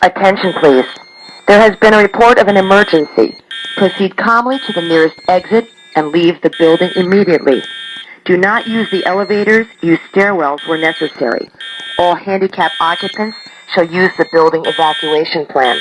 Attention please. There has been a report of an emergency. Proceed calmly to the nearest exit and leave the building immediately. Do not use the elevators, use stairwells where necessary. All handicapped occupants shall use the building evacuation plan.